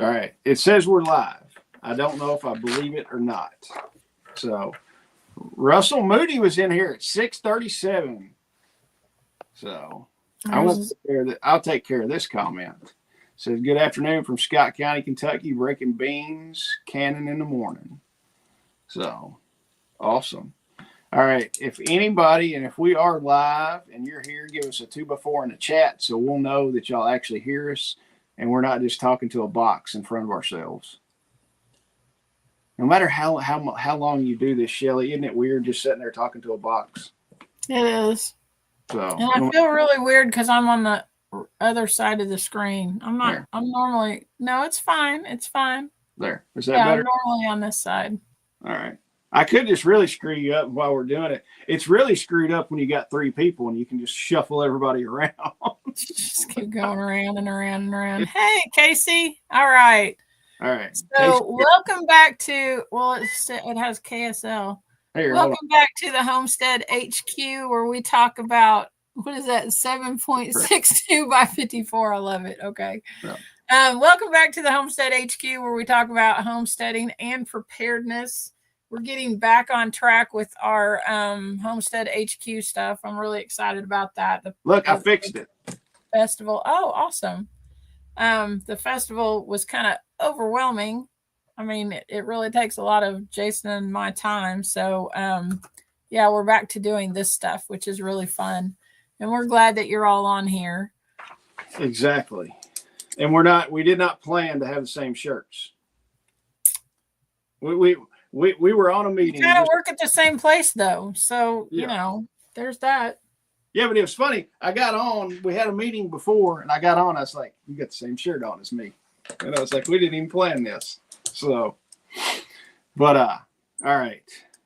All right. It says we're live. I don't know if I believe it or not. So Russell Moody was in here at 6:37. So I'll take care of this comment. It says, good afternoon from Scott County, Kentucky, breaking beans, canning in the morning. So awesome. All right. If anybody, and if we are live and you're here, give us a 2x4 in the chat so we'll know that y'all actually hear us and we're not just talking to a box in front of ourselves. No matter how long you do this, Shelly, isn't it weird just sitting there talking to a box? It is. So, and I feel really weird because I'm on the other side of the screen. I'm not. There. I'm normally. No, it's fine. It's fine. There. Is that better? I'm normally on this side. All right. I could just really screw you up while we're doing it. It's really screwed up when you got 3 people and you can just shuffle everybody around. Just keep going around and around and around. Hey, Casey. All right. All right. So welcome back to, it has KSL. Here, welcome back to the Homestead HQ where we talk about, what is that, 7.62 by 54. I love it. Okay. Yeah. Welcome back to the Homestead HQ where we talk about homesteading and preparedness. We're getting back on track with our Homestead HQ stuff. I'm really excited about that. Look, I fixed it. Festival. Oh, awesome. The festival was kind of overwhelming. I mean, it really takes a lot of Jason and my time. So, yeah, we're back to doing this stuff, which is really fun. And we're glad that you're all on here. Exactly. And we did not plan to have the same shirts. We were on a meeting. We kind of work at the same place, though. So, yeah. You know, there's that. Yeah, but it was funny. I got on. We had a meeting before, and I got on. I was like, you got the same shirt on as me. And I was like, we didn't even plan this. So, but, all right.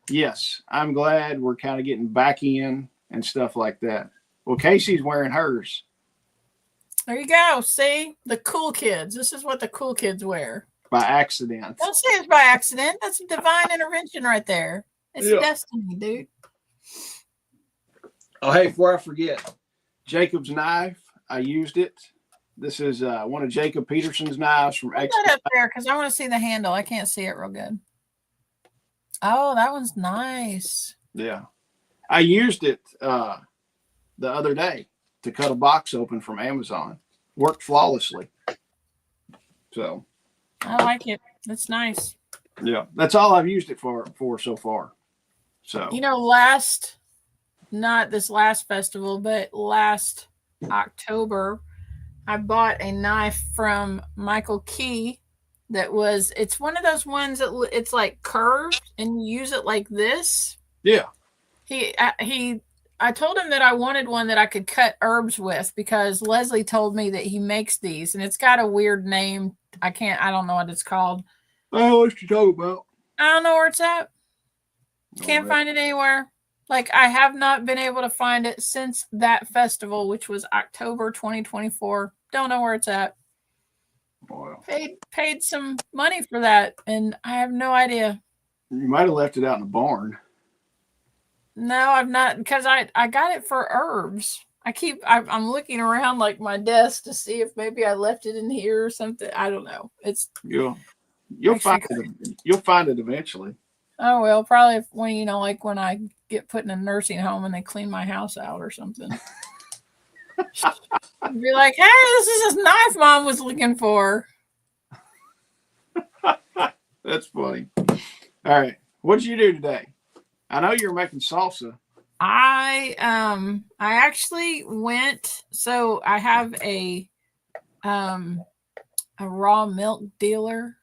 Yes, I'm glad we're kind of getting back in and stuff like that. Well, Casey's wearing hers. There you go. See? The cool kids. This is what the cool kids wear. By accident. Don't say it's by accident. That's a divine intervention right there. It's destiny, dude. Oh, hey, before I forget, Jacob's knife, I used it. This is one of Jacob Peterson's knives from Put that up there because I want to see the handle. I can't see it real good. Oh, that one's nice. Yeah. I used it the other day to cut a box open from Amazon. Worked flawlessly. So. I like it. It's nice. Yeah, that's all I've used it for so far. So you know, not this last festival, but last October, I bought a knife from Michael Key. It's one of those ones that it's like curved, and you use it like this. Yeah. I told him that I wanted one that I could cut herbs with because Leslie told me that he makes these, and it's got a weird name. I don't know what it's called. Oh, what you talking about? I don't know where it's at. Can't find it anywhere. Like, I have not been able to find it since that festival, which was October 2024. Don't know where it's at. Wow. Paid some money for that, and I have no idea. You might have left it out in the barn. No, I've not, because I got it for herbs. I'm looking around like my desk to see if maybe I left it in here or something. I don't know. You'll find it eventually. Oh well, probably when when I get put in a nursing home and they clean my house out or something. I'd be like, hey, this is his knife Mom was looking for. That's funny. All right, what did you do today? I know you're making salsa. I actually went. So I have a raw milk dealer.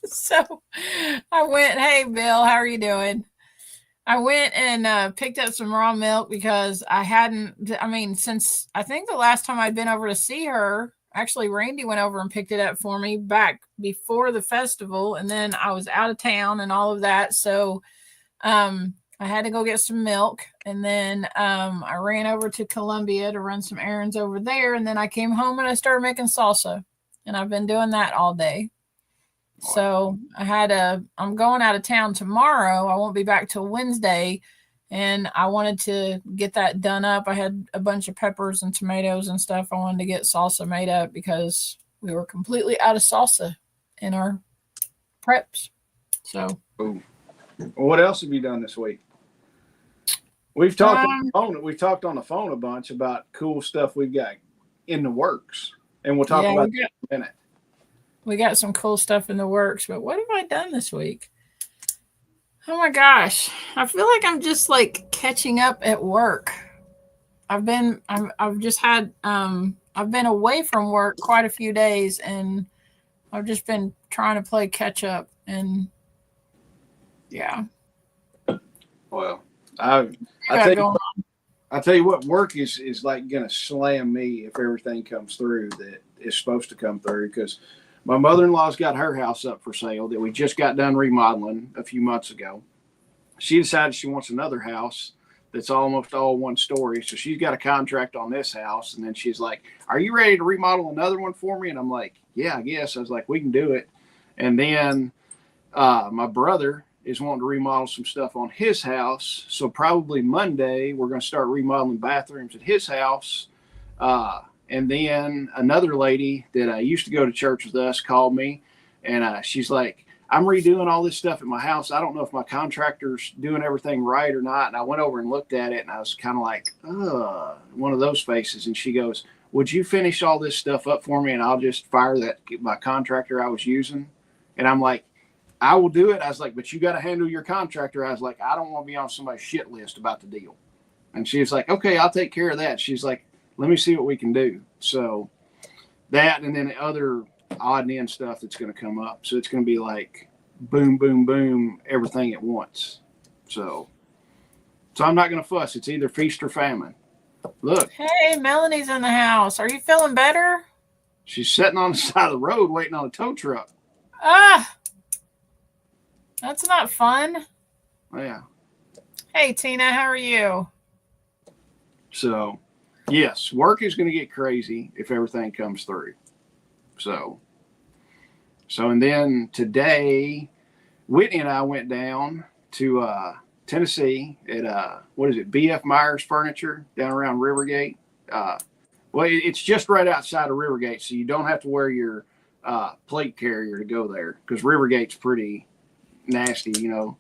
So I went. Hey, Bill, how are you doing? I went and picked up some raw milk because since I think the last time I'd been over to see her, actually Randy went over and picked it up for me back before the festival, and then I was out of town and all of that. So I had to go get some milk, and then I ran over to Columbia to run some errands over there, and then I came home and I started making salsa, and I've been doing that all day. So I'm going out of town tomorrow. I won't be back till Wednesday, and I wanted to get that done up. I had a bunch of peppers and tomatoes and stuff. I wanted to get salsa made up because we were completely out of salsa in our preps. So, Ooh. What else have you done this week? We've talked on the phone. We've talked on the phone a bunch about cool stuff we've got in the works, and we'll talk about that in a minute. We got some cool stuff in the works, but what have I done this week? Oh my gosh, I feel like I'm just like catching up at work. I've been away from work quite a few days, and I've just been trying to play catch up, and yeah. Well, I tell you what, work is like going to slam me if everything comes through that is supposed to come through, because my mother-in-law's got her house up for sale that we just got done remodeling a few months ago. She decided she wants another house that's almost all one story. So she's got a contract on this house. And then she's like, are you ready to remodel another one for me? And I'm like, yeah, I guess. I was like, we can do it. And then my brother is wanting to remodel some stuff on his house. So probably Monday, we're going to start remodeling bathrooms at his house. And then another lady that used to go to church with us called me, and she's like, I'm redoing all this stuff at my house. I don't know if my contractor's doing everything right or not. And I went over and looked at it, and I was kind of like, one of those faces. And she goes, would you finish all this stuff up for me, and I'll just fire my contractor I was using? And I'm like, I will do it. I was like, but you got to handle your contractor. I was like, I don't want to be on somebody's shit list about the deal. And she was like, okay, I'll take care of that. She's like, let me see what we can do. So that, and then the other odd and end stuff that's going to come up. So it's going to be like boom, boom, boom, everything at once. So I'm not going to fuss. It's either feast or famine. Look. Hey, Melanie's in the house. Are you feeling better? She's sitting on the side of the road waiting on a tow truck. That's not fun. Yeah. Hey, Tina, how are you? So, yes, work is going to get crazy if everything comes through. So, and then today, Whitney and I went down to Tennessee at, B.F. Myers Furniture down around Rivergate. It's just right outside of Rivergate, so you don't have to wear your plate carrier to go there, because Rivergate's pretty nasty, you know.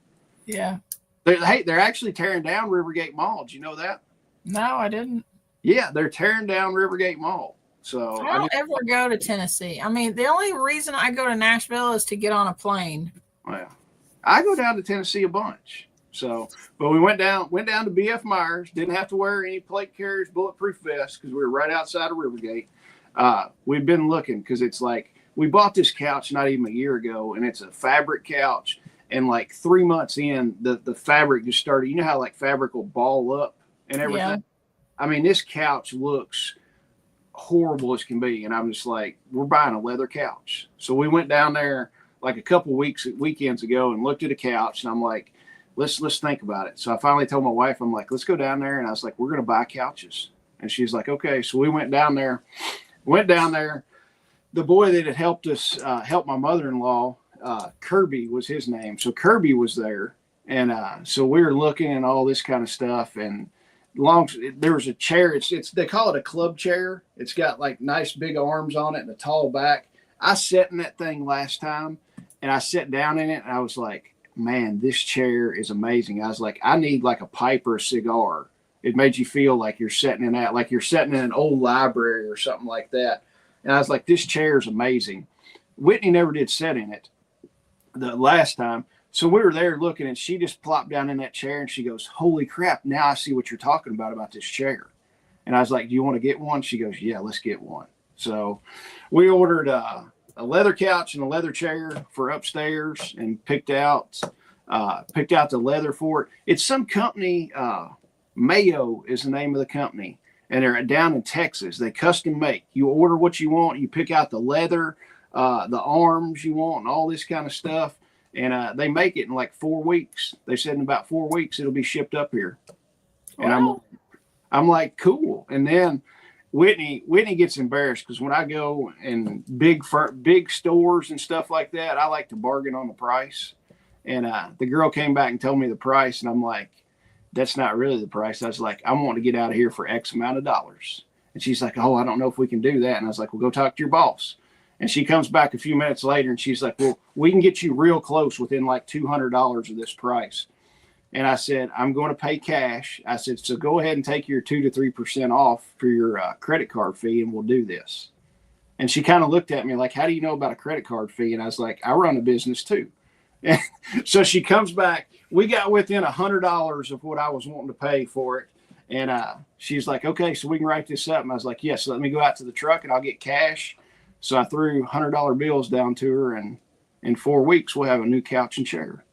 Yeah. They're actually tearing down Rivergate Mall. Did you know that? No, I didn't. Yeah, they're tearing down Rivergate Mall. So I don't ever go to Tennessee. I mean, the only reason I go to Nashville is to get on a plane. Well, I go down to Tennessee a bunch. So, but we went down to B.F. Myers. Didn't have to wear any plate carriers, bulletproof vests, because we were right outside of Rivergate. We've been looking, because it's like, we bought this couch not even a year ago, and it's a fabric couch. And like 3 months in, the fabric just started. You know how like fabric will ball up and everything? Yeah. I mean, this couch looks horrible as can be. And I'm just like, we're buying a leather couch. So we went down there like a couple weekends ago and looked at a couch. And I'm like, let's think about it. So I finally told my wife, I'm like, let's go down there. And I was like, we're going to buy couches. And she's like, okay. So we went down there. The boy that had helped us, help my mother-in-law, Kirby was his name. So Kirby was there. And so we were looking at all this kind of stuff. And there was a chair. They call it a club chair. It's got like nice big arms on it and a tall back. I sat in that thing last time, and I sat down in it, and I was like, man, this chair is amazing. I was like, I need like a pipe or a cigar. It made you feel like you're sitting in that, like you're sitting in an old library or something like that. And I was like, this chair is amazing. Whitney never did sit in it the last time. So we were there looking, and she just plopped down in that chair, and she goes, holy crap, now I see what you're talking about this chair. And I was like, do you want to get one? She goes, yeah, let's get one. So we ordered a leather couch and a leather chair for upstairs, and picked out the leather for it. It's some company, Mayo is the name of the company, and they're down in Texas. They custom make. You order what you want. You pick out the leather, the arms you want, and all this kind of stuff. And they make it in like 4 weeks. They said in about 4 weeks it'll be shipped up here. And wow. I'm like, cool. And then Whitney gets embarrassed, because when I go in big stores and stuff like that, I like to bargain on the price. And the girl came back and told me the price, and I'm like, that's not really the price. I was like, I want to get out of here for X amount of dollars. And she's like, oh, I don't know if we can do that. And I was like, well, go talk to your boss. And she comes back a few minutes later and she's like, well, we can get you real close within like $200 of this price. And I said, I'm going to pay cash. I said, so go ahead and take your 2 to 3% off for your credit card fee and we'll do this. And she kind of looked at me like, how do you know about a credit card fee? And I was like, I run a business too. And so she comes back. We got within $100 of what I was wanting to pay for it. And she's like, okay, so we can write this up. And I was like, yes, let me go out to the truck and I'll get cash. So I threw $100 bills down to her, and in 4 weeks, we'll have a new couch and chair.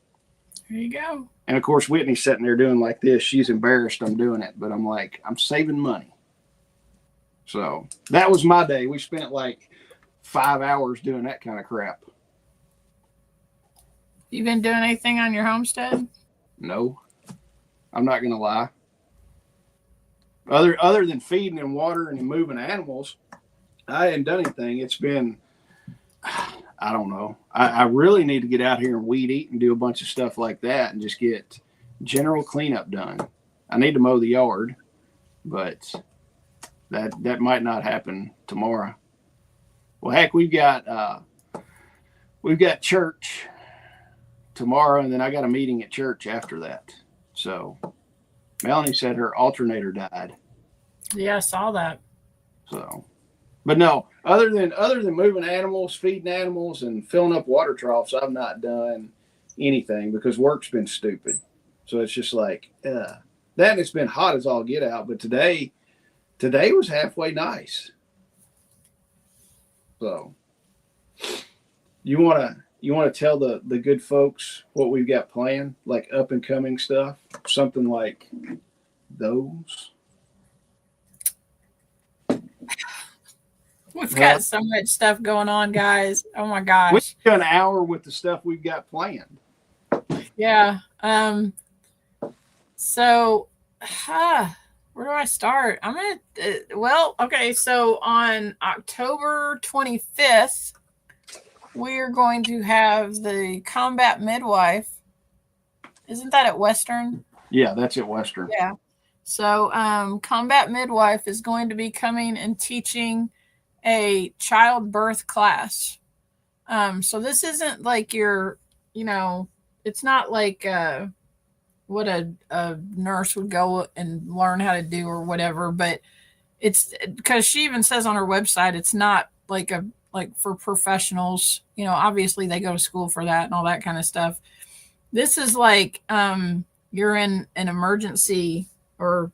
There you go. And of course, Whitney's sitting there doing like this. She's embarrassed I'm doing it, but I'm like, I'm saving money. So that was my day. We spent like 5 hours doing that kind of crap. You been doing anything on your homestead? No, I'm not going to lie. Other than feeding and watering and moving animals, I hadn't done anything. It's been, I don't know. I really need to get out here and weed eat and do a bunch of stuff like that and just get general cleanup done. I need to mow the yard, but that might not happen tomorrow. Well, heck, we've got church tomorrow, and then I got a meeting at church after that. So Melanie said her alternator died. Yeah, I saw that. So, but no, other than moving animals, feeding animals, and filling up water troughs, I've not done anything because work's been stupid. So it's just like, that and it's been hot as all get out. But today was halfway nice. So you want to tell the good folks what we've got planned, like up and coming stuff, something like those? We've got so much stuff going on, guys. Oh my gosh. We've got an hour with the stuff we've got planned. Yeah. So, where do I start? I'm going to, okay. So on October 25th, we're going to have the combat midwife. Isn't that at Western? Yeah, that's at Western. Yeah. So, combat midwife is going to be coming and teaching a childbirth class. So this isn't like your, it's not like what a nurse would go and learn how to do or whatever, but it's because she even says on her website, it's not like for professionals, obviously they go to school for that and all that kind of stuff. This is like, you're in an emergency or,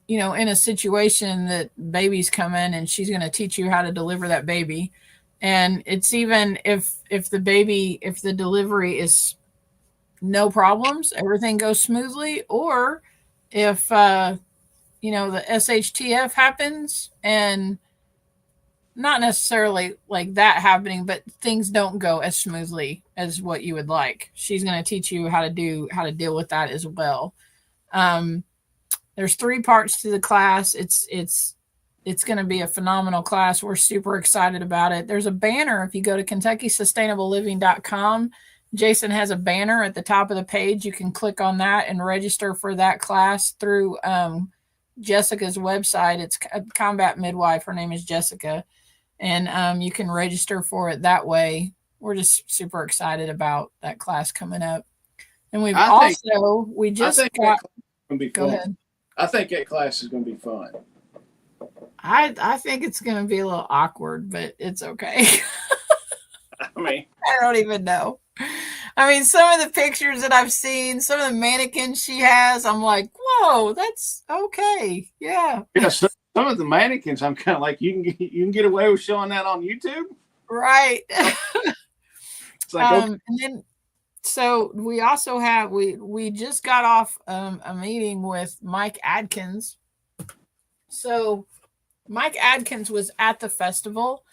in a situation that babies come in and she's going to teach you how to deliver that baby. And it's even if the delivery is no problems, everything goes smoothly, or if, the SHTF happens, and not necessarily like that happening, but things don't go as smoothly as what you would like. She's going to teach you how to deal with that as well. There's 3 parts to the class. It's going to be a phenomenal class. We're super excited about it. There's a banner. If you go to KentuckySustainableLiving.com, Jason has a banner at the top of the page. You can click on that and register for that class through Jessica's website. It's Combat Midwife. Her name is Jessica. And you can register for it that way. We're just super excited about that class coming up. And go ahead. I think that class is going to be fun. I think it's going to be a little awkward, but it's okay. I don't even know. Some of the pictures that I've seen, some of the mannequins she has, I'm like, whoa, that's okay. Yeah. Some of the mannequins, I'm kind of like, you can get away with showing that on YouTube, right? It's like, okay. And then, so we also have we just got off a meeting with Mike Adkins. So Mike Adkins was at the festival.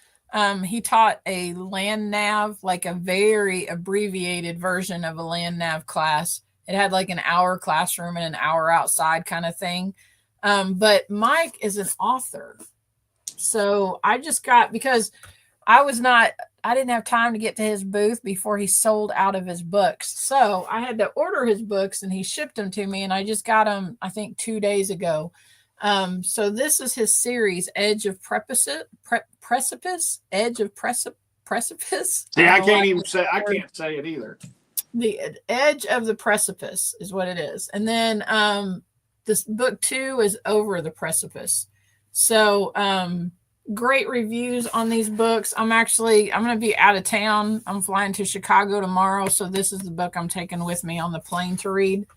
He taught a land nav, like a very abbreviated version of a land nav class. It had like an hour classroom and an hour outside kind of thing. But Mike is an author. So I just because I didn't have time to get to his booth before he sold out of his books. So I had to order his books and he shipped them to me, and I just got them, I think 2 days ago. So this is his series, Edge of Precipice, Edge of Precipice. See, I can't say it either. The Edge of the Precipice is what it is. And then this book 2 is Over the Precipice. So great reviews on these books. I'm going to be out of town. I'm flying to Chicago tomorrow. So this is the book I'm taking with me on the plane to read.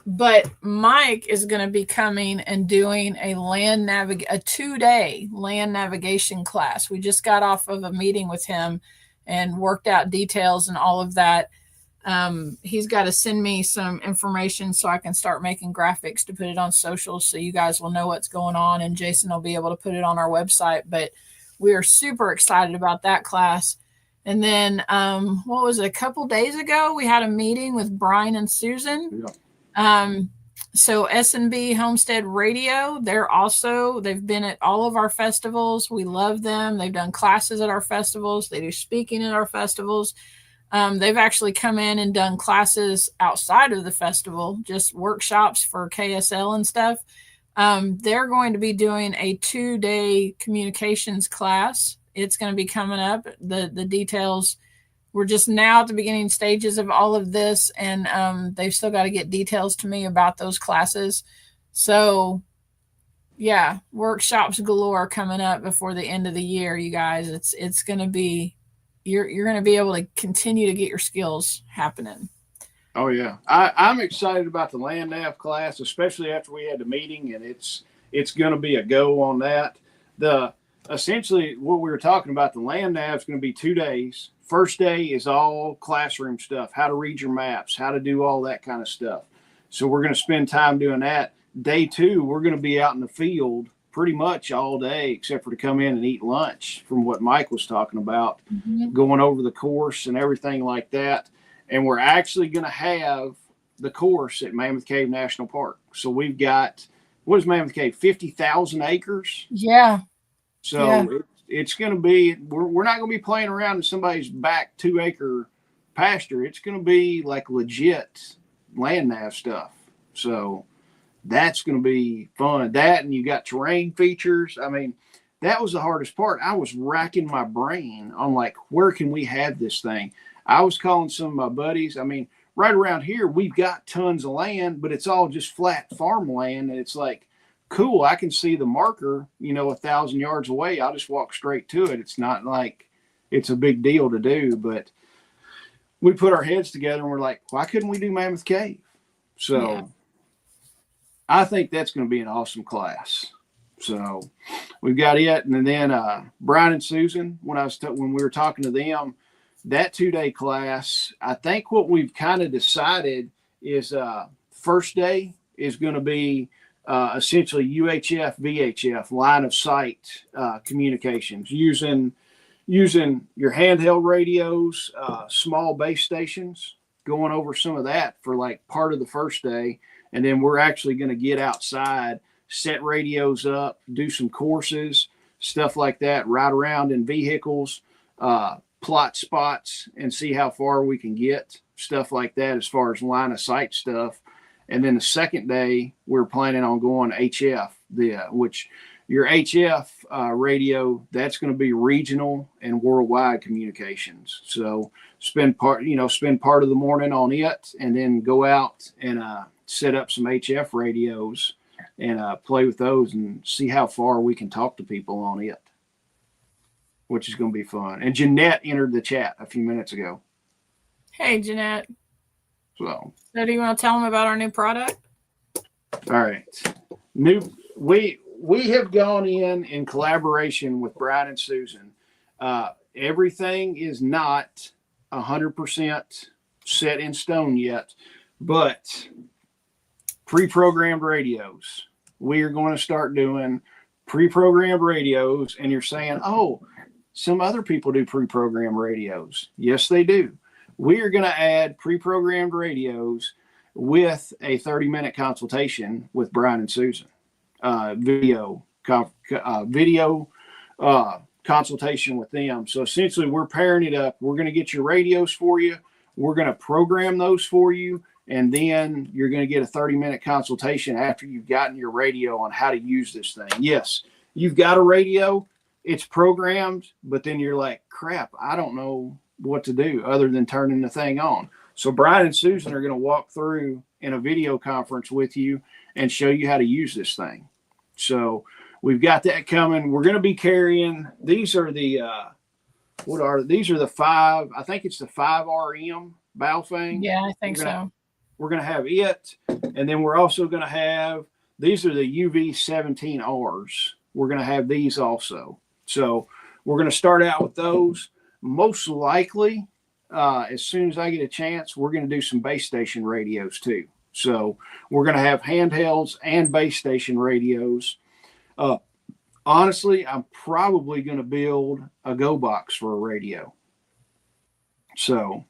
But Mike is going to be coming and doing a 2-day land navigation class. We just got off of a meeting with him and worked out details and all of that. He's got to send me some information so I can start making graphics to put it on social so you guys will know what's going on, and Jason will be able to put it on our website. But we are super excited about that class. And then what was it, a couple days ago we had a meeting with Brian and Susan. So S&B Homestead Radio, they've been at all of our festivals. We love them. They've done classes at our festivals. They do speaking at our festivals. They've actually come in and done classes outside of the festival, just workshops for KSL and stuff. They're going to be doing a 2-day communications class. It's going to be coming up. The details, we're just now at the beginning stages of all of this, and they've still got to get details to me about those classes. So yeah, workshops galore coming up before the end of the year, you guys. It's going to be, you're going to be able to continue to get your skills happening. Oh yeah. I'm excited about the land nav class, especially after we had the meeting, and it's going to be a go on that. Essentially what we were talking about, the land nav is going to be 2 days. First day is all classroom stuff, how to read your maps, how to do all that kind of stuff. So we're going to spend time doing that. Day 2, we're going to be out in the field pretty much all day, except for to come in and eat lunch, from what Mike was talking about, going over the course and everything like that. And we're actually going to have the course at Mammoth Cave National Park. So we've got, what is Mammoth Cave, 50,000 acres? Yeah. So yeah. It's going to be, we're not going to be playing around in somebody's back 2-acre pasture. It's going to be like legit land nav stuff. So that's going to be fun. That, and you got terrain features. I mean, that was the hardest part. I was racking my brain on like, where can we have this thing? I was calling some of my buddies. I mean, right around here, we've got tons of land, but it's all just flat farmland. And it's like, cool, I can see the marker, 1,000 yards away. I'll just walk straight to it. It's not like it's a big deal to do, but we put our heads together and we're like, why couldn't we do Mammoth Cave? So yeah. I think that's going to be an awesome class. So we've got it. And then Brian and Susan, when we were talking to them, that 2-day class, I think what we've kind of decided is first day is going to be essentially UHF, VHF, line of sight communications, using your handheld radios, small base stations, going over some of that for like part of the first day. And then we're actually going to get outside, set radios up, do some courses, stuff like that, ride around in vehicles, plot spots, and see how far we can get, stuff like that as far as line of sight stuff. And then the second day, we're planning on going HF, which your HF radio, that's going to be regional and worldwide communications. So spend part of the morning on it, and then go out and set up some HF radios and play with those and see how far we can talk to people on it, which is going to be fun. And Jeanette entered the chat a few minutes ago. Hey, Jeanette. So do you want to tell them about our new product? All right. We have gone in collaboration with Brian and Susan. Everything is not 100% set in stone yet, but pre-programmed radios. We are going to start doing pre-programmed radios, and you're saying, oh, some other people do pre-programmed radios. Yes, they do. We are going to add pre-programmed radios with a 30-minute consultation with Brian and Susan. Video consultation with them. So essentially, we're pairing it up. We're going to get your radios for you. We're going to program those for you. And then you're going to get a 30-minute consultation after you've gotten your radio on how to use this thing. Yes, you've got a radio, it's programmed, but then you're like, crap, I don't know what to do other than turning the thing on. So Brian and Susan are going to walk through in a video conference with you and show you how to use this thing. So we've got that coming. We're going to be carrying, these are the, these are the 5, I think it's the 5RM Baofeng. Yeah, I think so. We're going to have it. And then we're also going to have, these are the UV17Rs. We're going to have these also. So we're going to start out with those. Most likely, as soon as I get a chance, we're going to do some base station radios too. So we're going to have handhelds and base station radios. Honestly, I'm probably going to build a Go box for a radio. So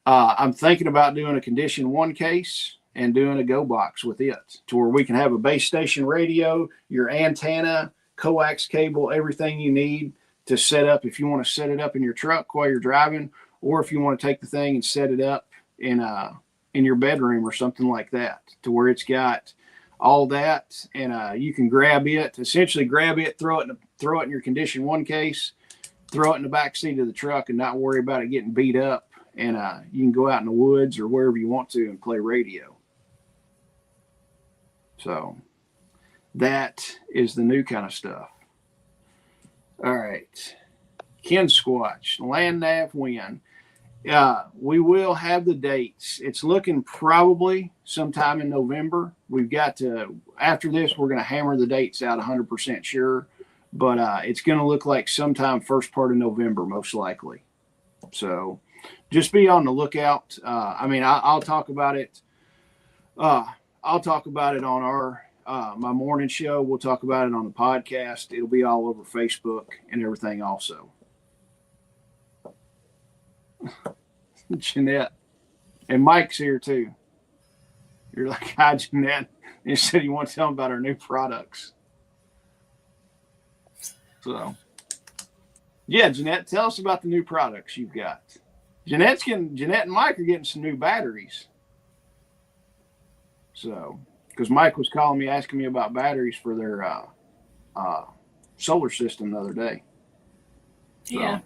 I'm thinking about doing a Condition 1 case and doing a Go box with it to where we can have a base station radio, your antenna, coax cable, everything you need to set up if you want to set it up in your truck while you're driving, or if you want to take the thing and set it up in your bedroom or something like that, to where it's got all that, and you can grab it, throw it in your Condition 1 case, throw it in the back seat of the truck, and not worry about it getting beat up. And you can go out in the woods or wherever you want to and play radio. So that is the new kind of stuff. All right. Ken Squatch, Land Nav win. We will have the dates. It's looking probably sometime in November. We've got to, after this, we're going to hammer the dates out 100% sure. But it's going to look like sometime first part of November, most likely. So just be on the lookout. I'll talk about it. I'll talk about it on my morning show. We'll talk about it on the podcast. It'll be all over Facebook and everything also. Jeanette. And Mike's here too. You're like, hi, Jeanette. You said you want to tell them about our new products. So, yeah, Jeanette, tell us about the new products you've got. Jeanette and Mike are getting some new batteries. So, because Mike was calling me, asking me about batteries for their solar system the other day. So, yeah.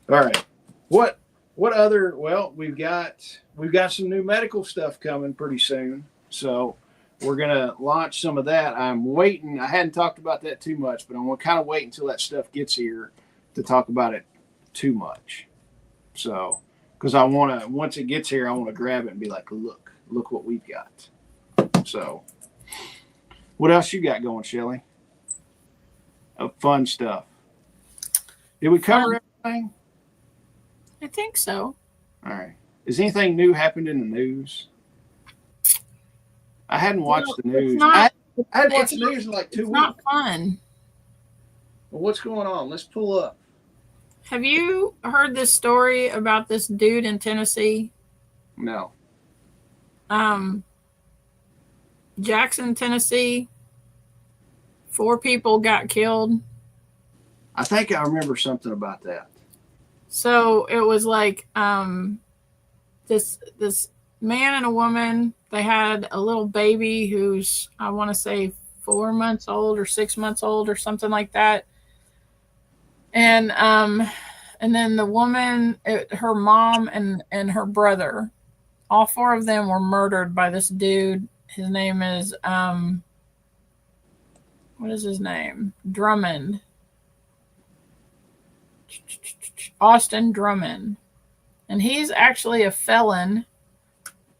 All right. What other? Well, we've got some new medical stuff coming pretty soon. So we're gonna launch some of that. I'm waiting. I hadn't talked about that too much, but I'm gonna kind of wait until that stuff gets here to talk about it too much. So, because once it gets here, I want to grab it and be like, look what we've got. So, what else you got going, Shelly? Fun stuff. Did we cover everything? I think so. All right. Has anything new happened in the news? I hadn't watched the news. I hadn't watched the news in like 2 weeks. It's not fun. Well, what's going on? Let's pull up. Have you heard this story about this dude in Tennessee? No. Jackson, Tennessee. 4 people got killed. I think I remember something about that. So it was like this man and a woman. They had a little baby who's, I want to say, 4 months old or 6 months old or something like that. And then the woman, her mom and her brother, all 4 of them were murdered by this dude. His name is what is his name? Drummond. Austin Drummond. And he's actually a felon.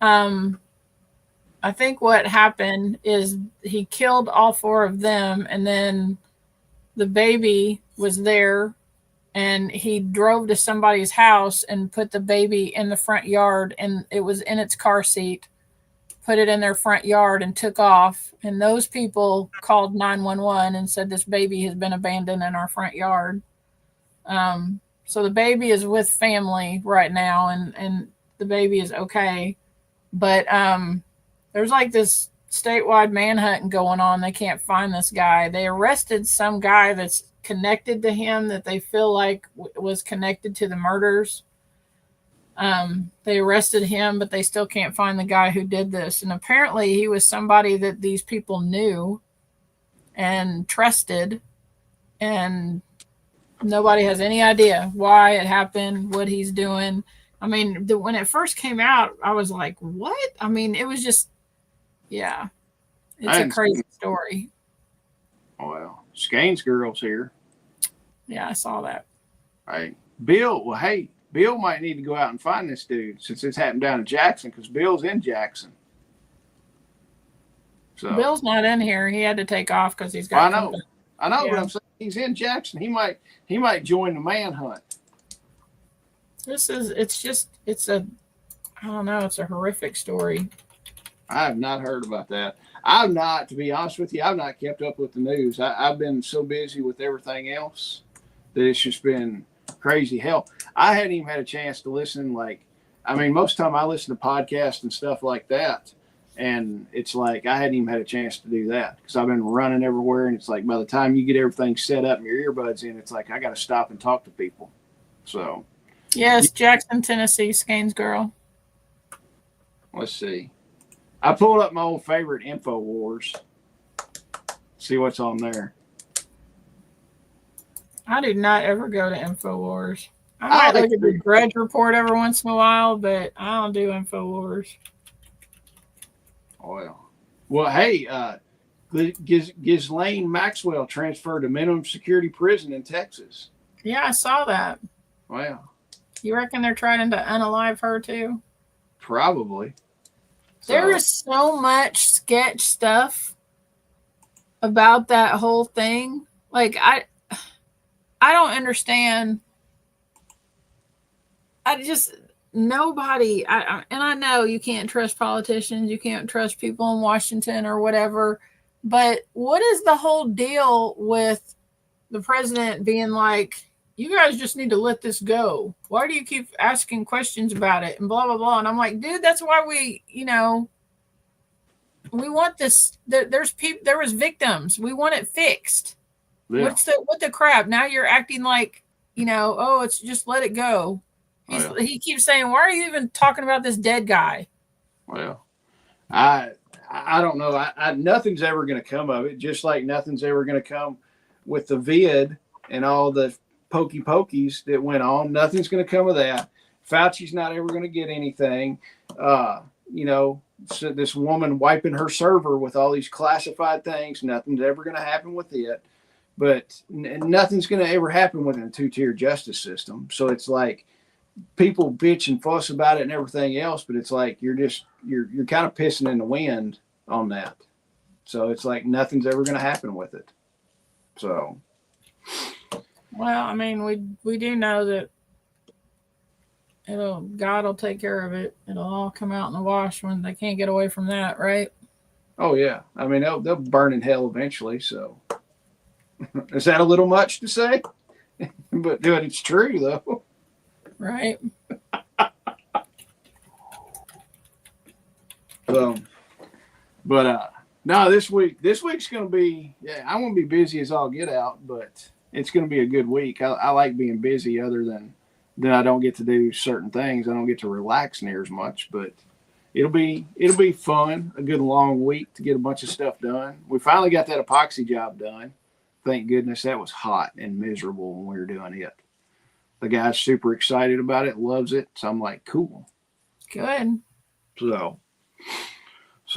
I think what happened is he killed all 4 of them, and then the baby was there, and he drove to somebody's house and put the baby in the front yard, and it was in its car seat, put it in their front yard and took off. And those people called 911 and said, this baby has been abandoned in our front yard. So the baby is with family right now, and the baby is okay. But there's like this statewide manhunt going on. They can't find this guy. They arrested some guy that's connected to him that they feel like was connected to the murders. They arrested him, but they still can't find the guy who did this. And apparently he was somebody that these people knew and trusted, and nobody has any idea why it happened, what he's doing. I mean, when it first came out, I was like, what? I mean, it was just, yeah, it's a crazy story. Oh, well, Skane's girl's here. Yeah, I saw that. Right. Bill, well, hey, Bill might need to go out and find this dude since it's happened down in Jackson, because Bill's in Jackson. So Bill's not in here. He had to take off because he's got. I know, but I'm saying he's in Jackson. He might join the manhunt. It's a, I don't know, it's a horrific story. I have not heard about that. I've not, to be honest with you, I've not kept up with the news. I've been so busy with everything else that it's just been crazy. Hell, I hadn't even had a chance to listen. Most of the time I listen to podcasts and stuff like that. And it's like I hadn't even had a chance to do that because I've been running everywhere. And it's like by the time you get everything set up and your earbuds in, it's like I got to stop and talk to people. So, yes, Jackson, Tennessee, Skane's girl. Let's see. I pulled up my old favorite InfoWars. See what's on there. I do not ever go to InfoWars. I might look at the Grudge Report every once in a while, but I don't do InfoWars. Well, hey, Ghislaine Maxwell transferred to minimum security prison in Texas. Yeah, I saw that. Wow. You reckon they're trying to unalive her too? Probably. There is so much sketch stuff about that whole thing. Like I don't understand. Nobody, and I know you can't trust politicians, you can't trust people in Washington or whatever, but what is the whole deal with the president being like, you guys just need to let this go? Why do you keep asking questions about it and blah, blah, blah? And I'm like, dude, that's why we want this. There was victims. We want it fixed. Yeah. What the crap? Now you're acting like, it's just let it go. He keeps saying, why are you even talking about this dead guy? Well, I don't know. Nothing's ever going to come of it, just like nothing's ever going to come with the vid and all the pokey pokies that went on. Nothing's going to come of that. Fauci's not ever going to get anything. So this woman wiping her server with all these classified things, nothing's ever going to happen with it. But nothing's going to ever happen within a two-tier justice system. So it's like, people bitch and fuss about it and everything else, but it's like you're kind of pissing in the wind on that. So it's like nothing's ever going to happen with it. So, well, I mean, we do know that God will take care of it. It'll all come out in the wash when they can't get away from that, right? Oh yeah, I mean they'll burn in hell eventually. So, is that a little much to say? But dude, it's true though. Right. No, this week's going to be, I'm going to be busy as all get out, but it's going to be a good week. I like being busy other than I don't get to do certain things. I don't get to relax near as much, but it'll be fun, a good long week to get a bunch of stuff done. We finally got that epoxy job done. Thank goodness. That was hot and miserable when we were doing it. The guy's super excited about it, loves it. So I'm like, cool. Good. So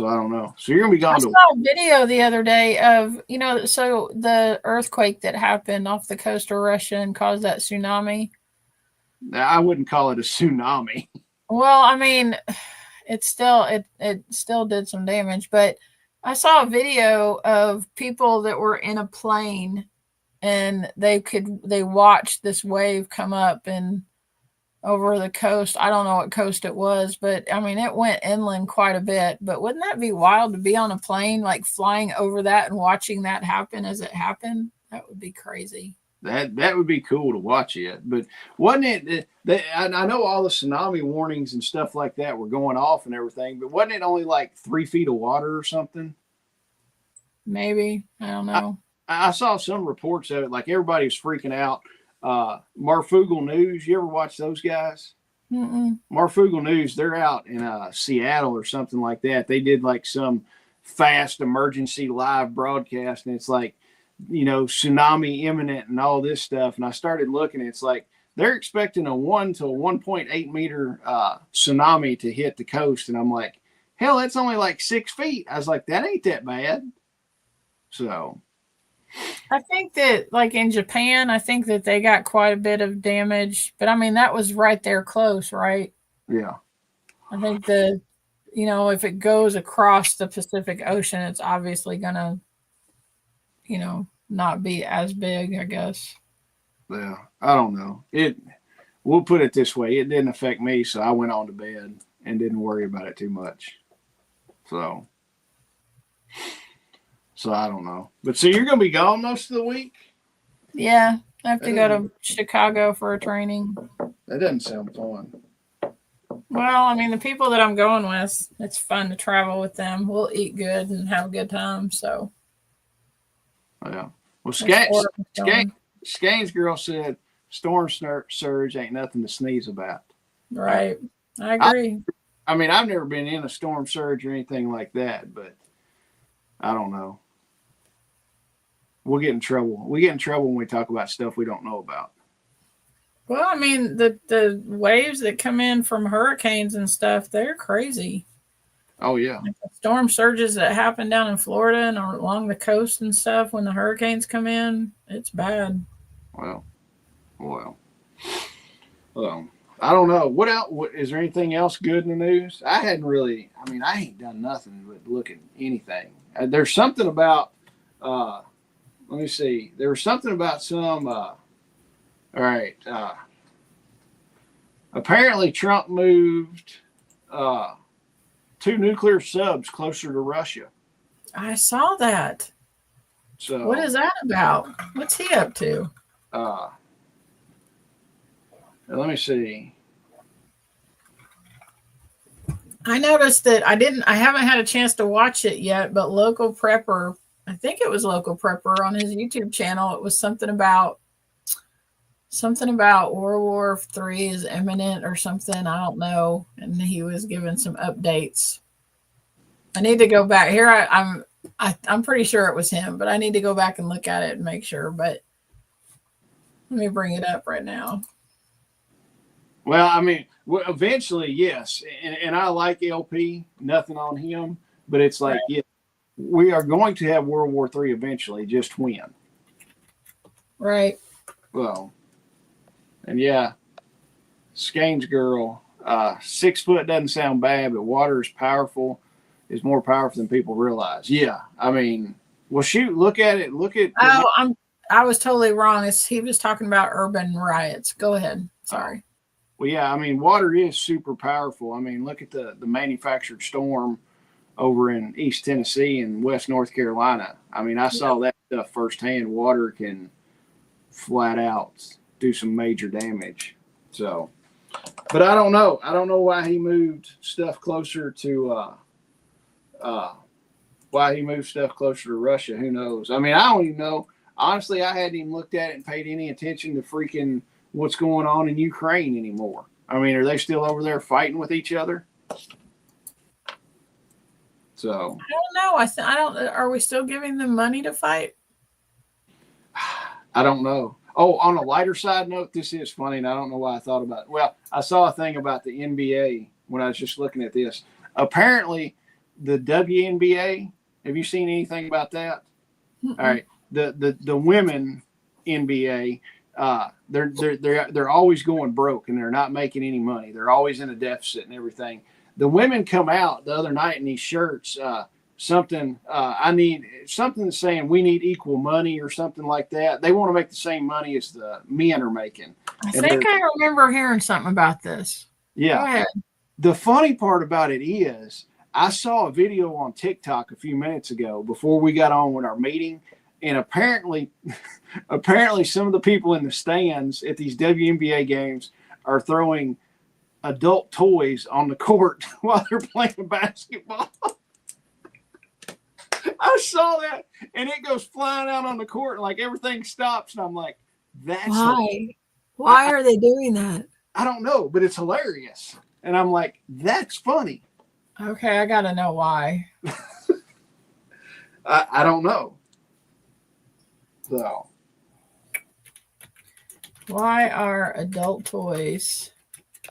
I don't know. So you're going to be gone. I saw a video the other day of, so the earthquake that happened off the coast of Russia and caused that tsunami. I wouldn't call it a tsunami. Well, I mean, it still did some damage, but I saw a video of people that were in a plane and they watched this wave come up and over the coast. I don't know what coast it was, but I mean, it went inland quite a bit. But wouldn't that be wild to be on a plane, like flying over that and watching that happen as it happened? That would be crazy. That would be cool to watch it. But wasn't it, I know all the tsunami warnings and stuff like that were going off and everything, but wasn't it only like 3 feet of water or something? Maybe. I don't know. I saw some reports of it, like everybody was freaking out. Marfoogle News, you ever watch those guys? Marfugal News, they're out in Seattle or something like that. They did like some fast emergency live broadcast, and it's like, tsunami imminent and all this stuff. And I started looking, it's like they're expecting a 1 to 1.8 meter tsunami to hit the coast. And I'm like, hell, that's only like 6 feet. I was like, that ain't that bad. So I think that, like in Japan, I think that they got quite a bit of damage, but I mean, that was right there close, right? Yeah. I think if it goes across the Pacific Ocean, it's obviously gonna, not be as big, I guess. Yeah. I don't know. We'll put it this way. It didn't affect me. So I went on to bed and didn't worry about it too much. So I don't know. But so you're going to be gone most of the week? Yeah. I have to go to Chicago for a training. That doesn't sound fun. Well, I mean, the people that I'm going with, it's fun to travel with them. We'll eat good and have a good time. So, yeah. Well, Skane's girl said storm surge ain't nothing to sneeze about. Right. I agree. I mean, I've never been in a storm surge or anything like that, but I don't know. We'll get in trouble. We get in trouble when we talk about stuff we don't know about. Well, I mean, the waves that come in from hurricanes and stuff, they're crazy. Oh, yeah. Like the storm surges that happen down in Florida and along the coast and stuff when the hurricanes come in, it's bad. Well, I don't know. What else? Is there anything else good in the news? I ain't done nothing but look at anything. There's something about, let me see. There was something about some, all right. Apparently Trump moved 2 nuclear subs closer to Russia. I saw that. So what is that about? What's he up to? Let me see. I noticed that I haven't had a chance to watch it yet, but Local Prepper, I think it was Local Prepper on his YouTube channel. It was something about World War III is imminent or something. I don't know. And he was giving some updates. I need to go back here. I'm pretty sure it was him, but I need to go back and look at it and make sure. But let me bring it up right now. Well, I mean, eventually, yes. And I like LP, nothing on him, but it's like, yeah, we are going to have World War III eventually, just when. Right. Well, and yeah, Skane's girl, 6 foot doesn't sound bad, but water is more powerful than people realize. Yeah. I mean, well, shoot, look at it. I was totally wrong. He was talking about urban riots. Go ahead. Sorry. Well, yeah, I mean, water is super powerful. I mean, look at the manufactured storm over in East Tennessee and West North Carolina. I mean, I saw that stuff firsthand. Water can flat out do some major damage. So, but I don't know. I don't know why he moved stuff closer to Russia. Who knows? I mean, I don't even know. Honestly, I hadn't even looked at it and paid any attention to freaking what's going on in Ukraine anymore. I mean, are they still over there fighting with each other? So I don't know. Are we still giving them money to fight? I don't know. Oh, on a lighter side note, this is funny, and I don't know why I thought about it. Well, I saw a thing about the NBA when I was just looking at this. Apparently, the WNBA. Have you seen anything about that? Mm-mm. All right, the women NBA. They're always going broke and they're not making any money. They're always in a deficit and everything. The women come out the other night in these shirts, something saying we need equal money or something like that. They want to make the same money as the men are making. I think I remember hearing something about this. Yeah. Go ahead. The funny part about it is I saw a video on TikTok a few minutes ago before we got on with our meeting. And apparently some of the people in the stands at these WNBA games are throwing adult toys on the court while they're playing basketball. I saw that, and it goes flying out on the court, and like everything stops, and I'm like, "That's why? Why are they doing that?" I don't know, but it's hilarious. And I'm like, that's funny. Okay, I gotta know why. I don't know. So. Why are adult toys?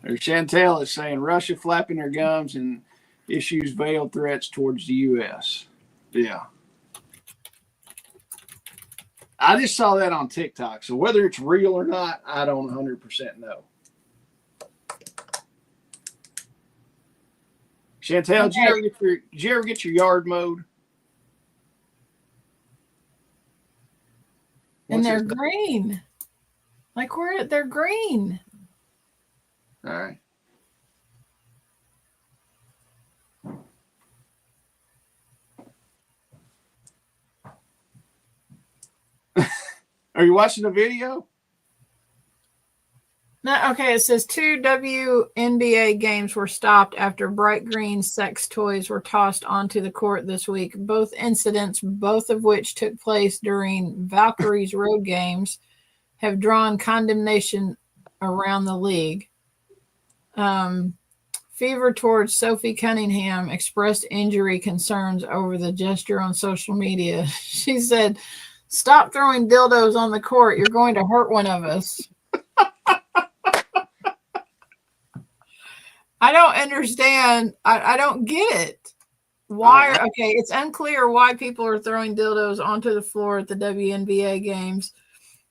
Or Chantel is saying Russia flapping their gums and issues veiled threats towards the U.S. Yeah. I just saw that on TikTok. So whether it's real or not, I don't 100% know. Chantel, okay. Did you ever get your yard mowed? And they're green. Like they're green. All right. Are you watching the video? No, okay, it says 2 WNBA games were stopped after bright green sex toys were tossed onto the court this week. Both incidents, both of which took place during Valkyries road games, have drawn condemnation around the league. Fever towards Sophie Cunningham expressed injury concerns over the gesture on social media. She said, "Stop throwing dildos on the court. You're going to hurt one of us." I don't understand. I don't get it. Why? Okay, it's unclear why people are throwing dildos onto the floor at the WNBA games.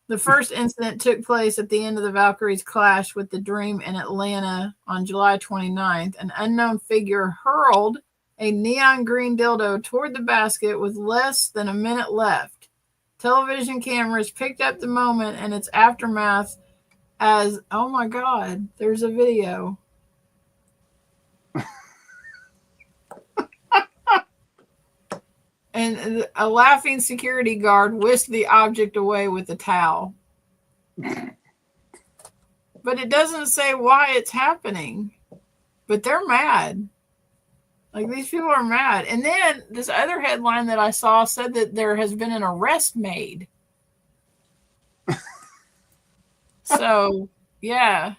The first incident took place at the end of the Valkyries clash with the Dream in Atlanta on July 29th. An unknown figure hurled a neon green dildo toward the basket with less than a minute left. Television cameras picked up the moment and its aftermath as, oh my God, there's a video. And a laughing security guard whisked the object away with a towel. But it doesn't say why it's happening. But they're mad. Like, these people are mad. And then this other headline that I saw said that there has been an arrest made. So, yeah.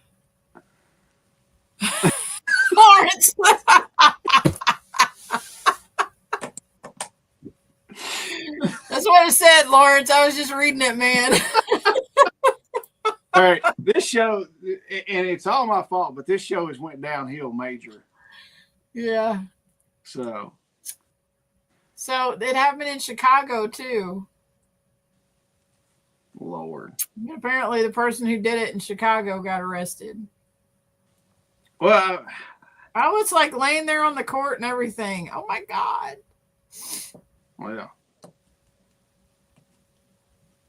Lawrence. That's what it said, Lawrence. I was just reading it, man. All right. This show, and it's all my fault, but this show has went downhill major. Yeah. So it happened in Chicago, too. Lord. Apparently the person who did it in Chicago got arrested. Well, I was like laying there on the court and everything. Oh, my God. Well,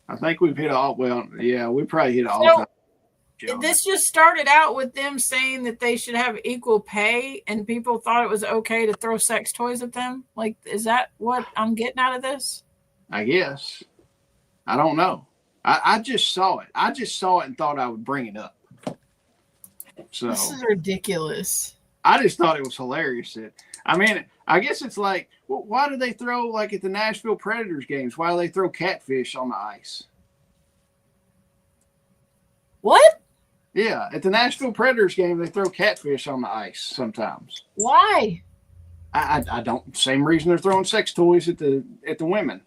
I think we've hit all. Well, yeah, we probably hit all time. This just started out with them saying that they should have equal pay, and people thought it was okay to throw sex toys at them. Like, is that what I'm getting out of this? I guess. I don't know. I just saw it. I just saw it and thought I would bring it up. So this is ridiculous. I just thought it was hilarious. I mean, I guess it's like, well, why do they throw, like at the Nashville Predators games, why do they throw catfish on the ice? What? Yeah, at the Nashville Predators game, they throw catfish on the ice sometimes. Why? I don't. Same reason they're throwing sex toys at the women.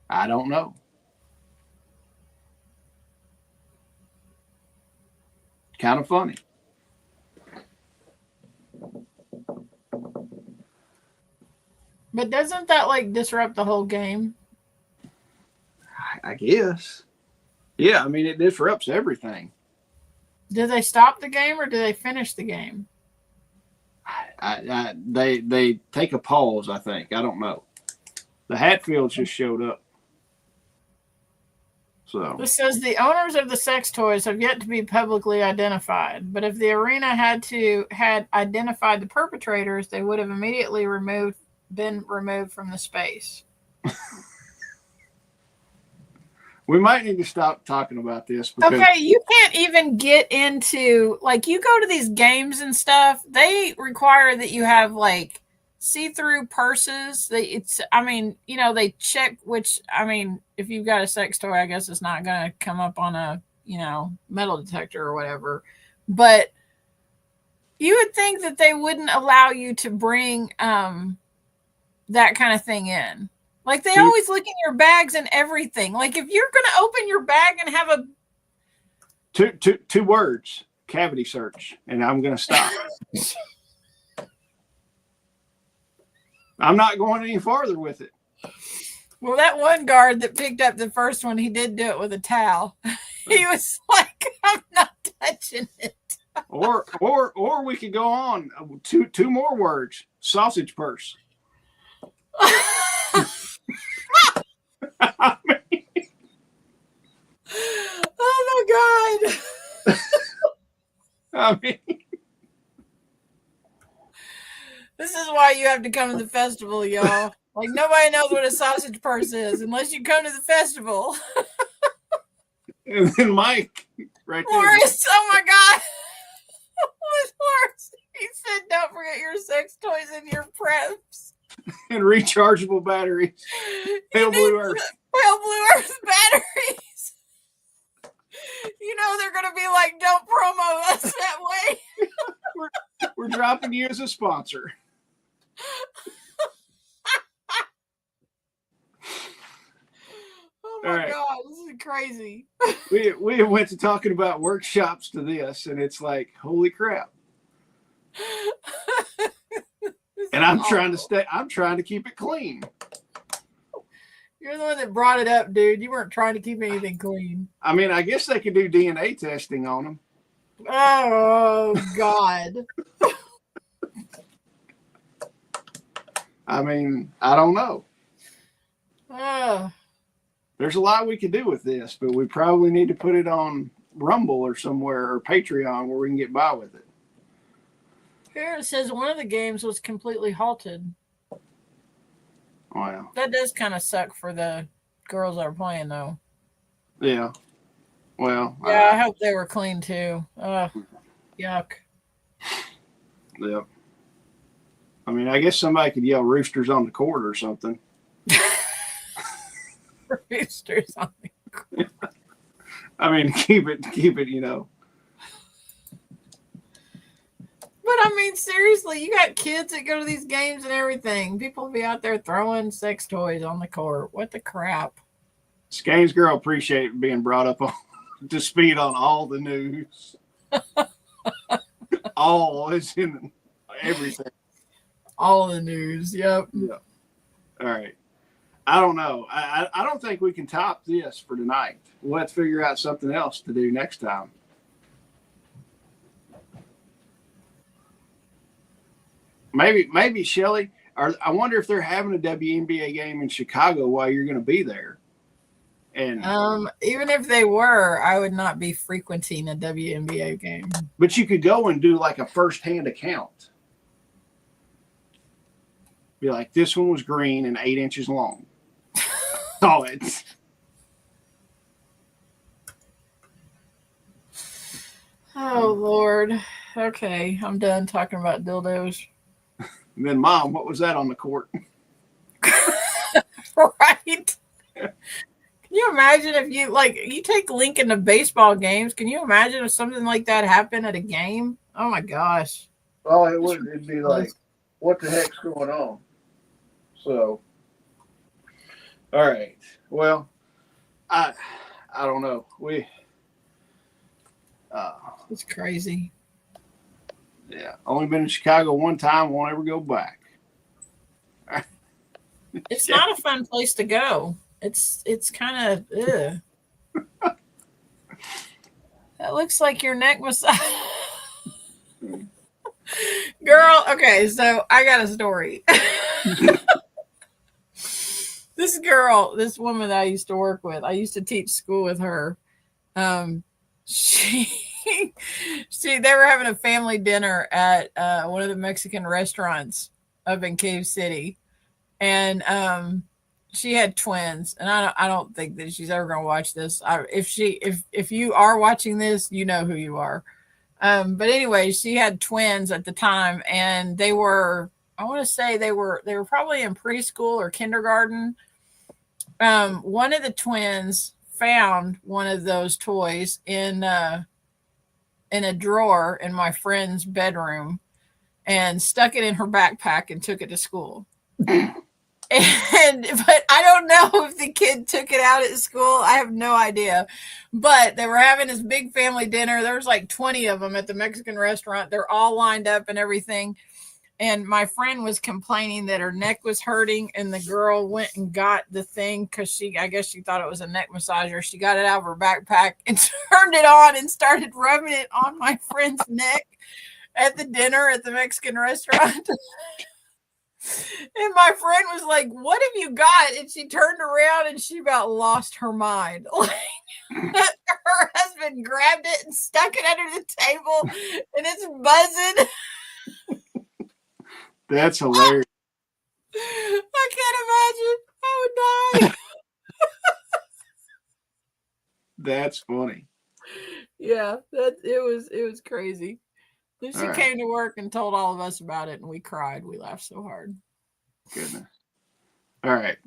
I don't know. Kind of funny. But doesn't that like disrupt the whole game? I guess. Yeah, I mean, it disrupts everything. Did they stop the game or did they finish the game? They take a pause, I think. I don't know. The Hatfields just showed up. So this says the owners of the sex toys have yet to be publicly identified, but if the arena had identified the perpetrators, they would have immediately been removed from the space. We might need to stop talking about this. Because okay, you can't even get into, like, you go to these games and stuff, they require that you have, like, see-through purses. They check which, I mean, if you've got a sex toy, I guess it's not going to come up on a metal detector or whatever. But you would think that they wouldn't allow you to bring that kind of thing in. Like they always look in your bags and everything. Like if you're going to open your bag and have a two words, cavity search, and I'm going to stop. I'm not going any farther with it. Well, that one guard that picked up the first one, he did do it with a towel. He was like, I'm not touching it. Or we could go on two more words, sausage purse. I mean, oh my God. I mean, this is why you have to come to the festival, y'all. Like nobody knows what a sausage purse is unless you come to the festival. And then Mike, right there. Horace, oh my God. Horace, he said, "Don't forget your sex toys and your preps and rechargeable batteries." Pale blue earth batteries. They're gonna be like, "Don't promo us that way." we're dropping you as a sponsor. Oh my God, this is crazy. We went to talking about workshops to this, and it's like, holy crap. And I'm trying to keep it clean. You're the one that brought it up, dude. You weren't trying to keep anything clean. I mean, I guess they could do DNA testing on them. Oh God. I mean, I don't know. There's a lot we could do with this, but we probably need to put it on Rumble or somewhere, or Patreon, where we can get by with it. Here it says one of the games was completely halted. Wow. That does kind of suck for the girls that are playing, though. Yeah. Well. Yeah, I hope they were clean, too. Yuck. Yep. I mean, I guess somebody could yell roosters on the court or something. Roosters on the court. I mean, keep it, But I mean, seriously, you got kids that go to these games and everything. People be out there throwing sex toys on the court. What the crap? Skane's girl appreciate being brought up to speed on all the news. All is in everything. All the news. Yep. Yeah. All right. I don't know. I don't think we can top this for tonight. We'll have to figure out something else to do next time. Maybe Shelly. I wonder if they're having a WNBA game in Chicago while you're going to be there. And even if they were, I would not be frequenting a WNBA game. But you could go and do like a first-hand account. Be like, this one was green and 8 inches long. Saw it. Oh, Lord. Okay, I'm done talking about dildos. And then, Mom, what was that on the court? Right? Can you imagine if you take Lincoln to baseball games? Can you imagine if something like that happened at a game? Oh, my gosh. Oh, it'd be like, what the heck's going on? So, all right. Well, I don't know. It's crazy. Yeah, only been in Chicago one time. Won't ever go back. It's not a fun place to go. It's kind of that looks like your neck massage. Girl, okay, so I got a story. This woman that I used to work with, I used to teach school with her. They were having a family dinner at one of the Mexican restaurants up in Cave City, and she had twins. And I don't think that she's ever gonna watch this. If you are watching this, you know who you are. But anyway, she had twins at the time, and they were, I want to say they were probably in preschool or kindergarten. One of the twins found one of those toys in a drawer in my friend's bedroom and stuck it in her backpack and took it to school. But I don't know if the kid took it out at school. I have no idea. But they were having this big family dinner. There was like 20 of them at the Mexican restaurant. They're all lined up and everything. And my friend was complaining that her neck was hurting, and the girl went and got the thing because I guess she thought it was a neck massager. She got it out of her backpack and turned it on and started rubbing it on my friend's neck at the dinner at the Mexican restaurant. And my friend was like, "What have you got?" And she turned around and she about lost her mind. Like, her husband grabbed it and stuck it under the table, and it's buzzing. That's hilarious. I can't imagine. I would die. That's funny. Yeah, it was crazy. Then she came to work and told all of us about it, and we cried. We laughed so hard. Goodness. All right.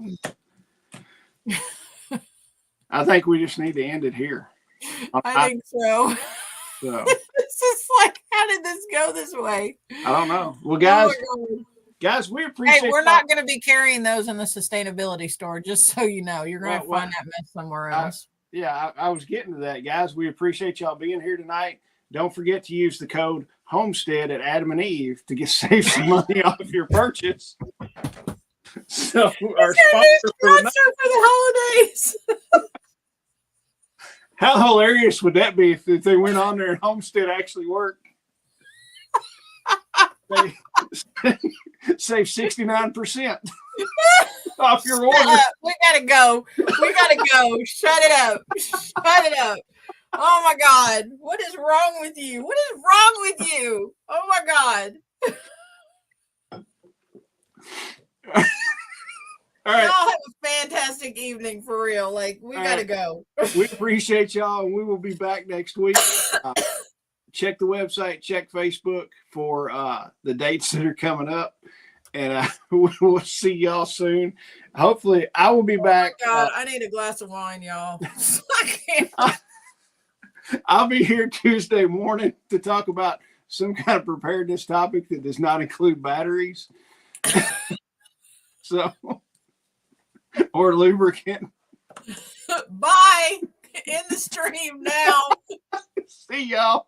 I think we just need to end it here. I think so. So. It's just like, how did this go this way? I don't know. Well, guys, we appreciate. Hey, we're not going to be carrying those in the sustainability store, just so you know. You're going to find that mess somewhere else. I was getting to that, guys. We appreciate y'all being here tonight. Don't forget to use the code HOMESTEAD at Adam and Eve to save some money off your purchase. So our sponsor for the holidays. How hilarious would that be if they went on there and Homestead actually worked? Save 69% off your order. We gotta go. Shut it up. Oh my God. What is wrong with you? Oh my God. All right. Y'all have a fantastic evening for real. Like, we gotta go. We appreciate y'all, and we will be back next week. Check the website, check Facebook for the dates that are coming up, and we'll see y'all soon. Hopefully, I will be back. God, I need a glass of wine, y'all. I'll be here Tuesday morning to talk about some kind of preparedness topic that does not include batteries. Or lubricant. Bye. End the stream now. See y'all.